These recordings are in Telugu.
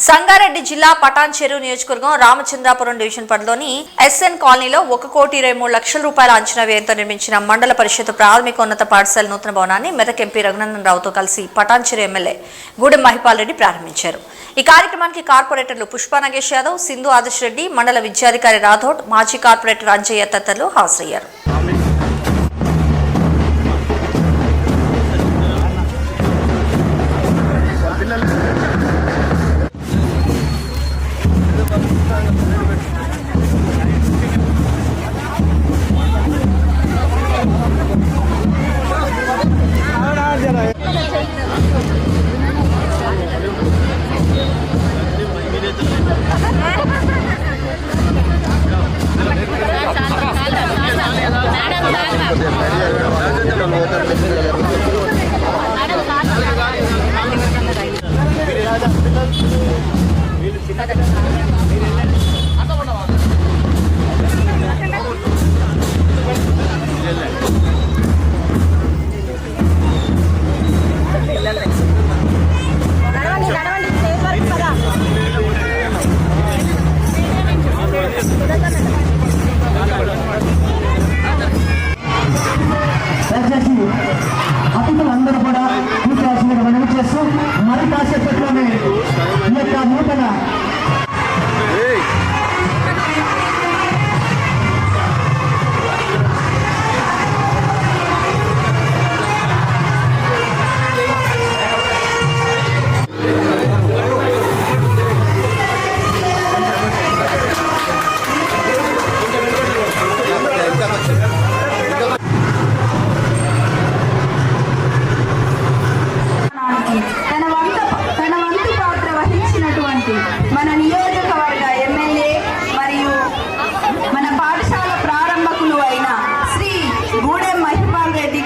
సంగారెడ్డి జిల్లా పటాన్చెరు నియోజకవర్గం రామచంద్రాపురం డివిజన్ పరిధిలోని ఎస్ఎన్ కాలనీలో 1,23,00,000 రూపాయల అంచనా వ్యయంతో నిర్మించిన మండల పరిషత్ ప్రాథమిక ఉన్నత పాఠశాల నూతన భవనాన్ని మెదక్ ఎంపీ రఘునందన్ రావుతో కలిసి పటాన్చెరు ఎమ్మెల్యే గూడెం మహిపాల్ రెడ్డి ప్రారంభించారు. ఈ కార్యక్రమానికి కార్పొరేటర్లు పుష్ప నాగేష్ యాదవ్, సింధు ఆదర్శ్ రెడ్డి, మండల విద్యాధికారి రాథోడ్, మాజీ కార్పొరేటర్ అంజయ్య తదితరులు హాజరయ్యారు. అతిథులందరూ కూడా కూర్చోవాల్సిన మనవి చేస్తూ మరి కాసేపట్లోనే ఈ యొక్క నూతన మన నియోజకవర్గ ఎమ్మెల్యే మరియు మన పాఠశాల ప్రారంభకులు అయిన శ్రీ గూడెం మహిపాల్ రెడ్డి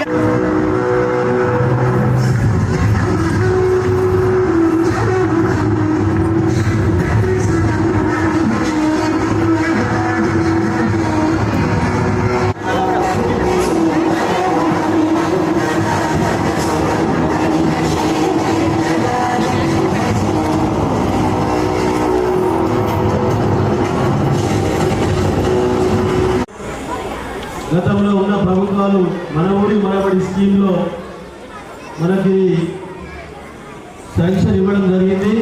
గతంలో ఉన్న ప్రభుత్వాలు మన ఊరి మనబడి స్కీమ్లో మనకి శాంక్షన్ ఇవ్వడం జరిగింది.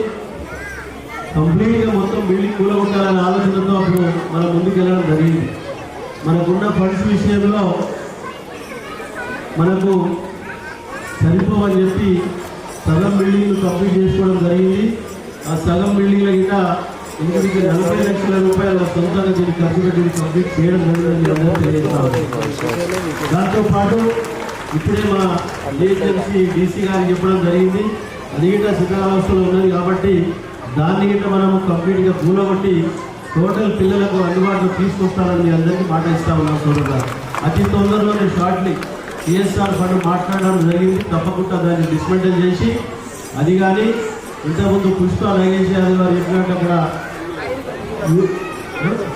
కంప్లీట్గా మొత్తం బిల్డింగ్ కూలగొట్టాలనే ఆలోచనతో అప్పుడు మనం ముందుకు వెళ్ళడం జరిగింది. మనకున్న ఫండ్స్ విషయంలో మనకు సరిపోవని చెప్పి సగం బిల్డింగ్లు కంప్లీట్ చేసుకోవడం జరిగింది. ఆ సగం బిల్డింగ్ల గిట్ట ఇంకొక 40 లక్షల రూపాయల సొంతంగా దీన్ని ఖర్చు పెట్టి కంప్లీట్ చేయడం జరిగిందని అందరూ తెలియజేస్తారు. దాంతోపాటు ఇప్పుడే మా ఏజెన్సీ డీసీ గారికి చెప్పడం జరిగింది. అది గిట్ట శిథిలావస్థలో ఉన్నది కాబట్టి దాన్ని గిట్ట మనము కంప్లీట్గా కూలగొట్టి టోటల్ పిల్లలకు అందుబాటులో తీసుకొస్తానని అందరికీ మాట ఇస్తా ఉన్నాం. సోదరుగా అతి తొందరలోనే షార్ట్లీ సిఎస్ఆర్ ఫండ్ మాట్లాడడం జరిగింది. తప్పకుండా దాన్ని డిస్మెంటల్ చేసి అది కానీ ఇంతకుముందు పుష్ప నాగేష్ యాదవ్ గారు చెప్పినట్టు అక్కడ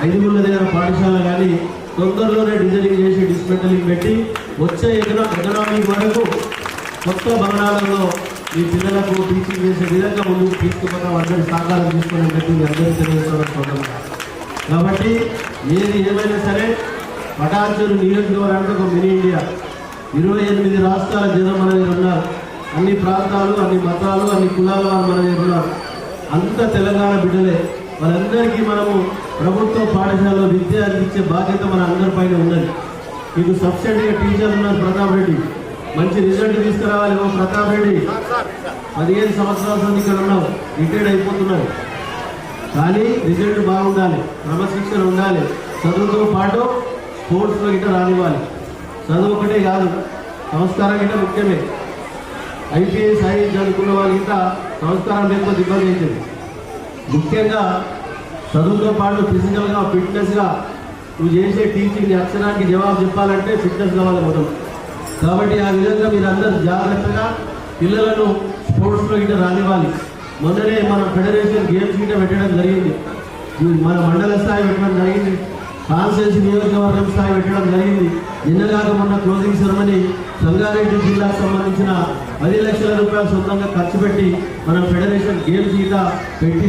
5 ఊళ్ళ దగ్గర పాఠశాల కానీ తొందరలోనే డిజైనింగ్ చేసి డిస్మెంటలింగ్ పెట్టి వచ్చే ఎకనామిక్ వరకు కొత్త భవనాలలో ఈ పిల్లలకు టీచింగ్ చేసే విధంగా ముందుకు తీసుకుపోతాం. అందరి సహకారం తీసుకుని పెట్టి అందరూ తెలియజేస్తున్నాం. కాబట్టి ఏది ఏమైనా సరే పటాన్చెరు నియోజకవర్గానికి ఒక మినీ ఇండియా. 28 రాష్ట్రాల జనం మన దగ్గర ఉన్నారు. అన్ని ప్రాంతాలు, అన్ని మతాలు, అన్ని కులాల వారు మన దగ్గర ఉన్నారు. అంత తెలంగాణ బిడ్డలే. వాళ్ళందరికీ మనము ప్రభుత్వ పాఠశాలలో విద్య అందించే బాధ్యత మన అందరిపైన ఉన్నది. మీకు సబ్సిడీగా టీచర్లు ఉన్నారు. ప్రతాప్ రెడ్డి మంచి రిజల్ట్ తీసుకురావాలి. ప్రతాప్ రెడ్డి 15 సంవత్సరాల నుండి ఇక్కడ ఉన్నావు, రిటైర్డ్ అయిపోతున్నావు. కానీ రిజల్ట్ బాగుండాలి, క్రమశిక్షణ ఉండాలి. చదువుతో పాటు స్పోర్ట్స్లో గిట్ట రానివ్వాలి. చదువు ఒకటే కాదు, సంస్కారం గిట్ట ముఖ్యమే. ఐపీఎస్ ఐఏఎస్ చదువుకున్న వాళ్ళకి సంస్కారం లేకపోతే ఇబ్బంది అవుతుంది. ముఖ్యంగా చదువుతో పాటు ఫిజికల్గా ఫిట్నెస్గా నువ్వు చేసే టీచింగ్ అక్షరానికి జవాబు చెప్పాలంటే ఫిట్నెస్ కావాలి మొదలు. కాబట్టి ఆ విధంగా మీరు అందరూ జాగ్రత్తగా పిల్లలను స్పోర్ట్స్లో గిట్ట రానివ్వాలి. మొన్ననే మన ఫెడరేషన్ గేమ్స్ గిట్ట పెట్టడం జరిగింది. మన మండల స్థాయి పెట్టడం జరిగింది. కాన్స్టిట్యూన్సీ నియోజకవర్గం స్థాయి పెట్టడం జరిగింది. నిన్నగాక మొన్న క్లోజింగ్ సెరమనీ సంగారెడ్డి జిల్లాకు సంబంధించిన 10 లక్షల రూపాయలు సొంతంగా ఖర్చు పెట్టి మనం ఫెడరేషన్ గేమ్స్ గీత పెట్టి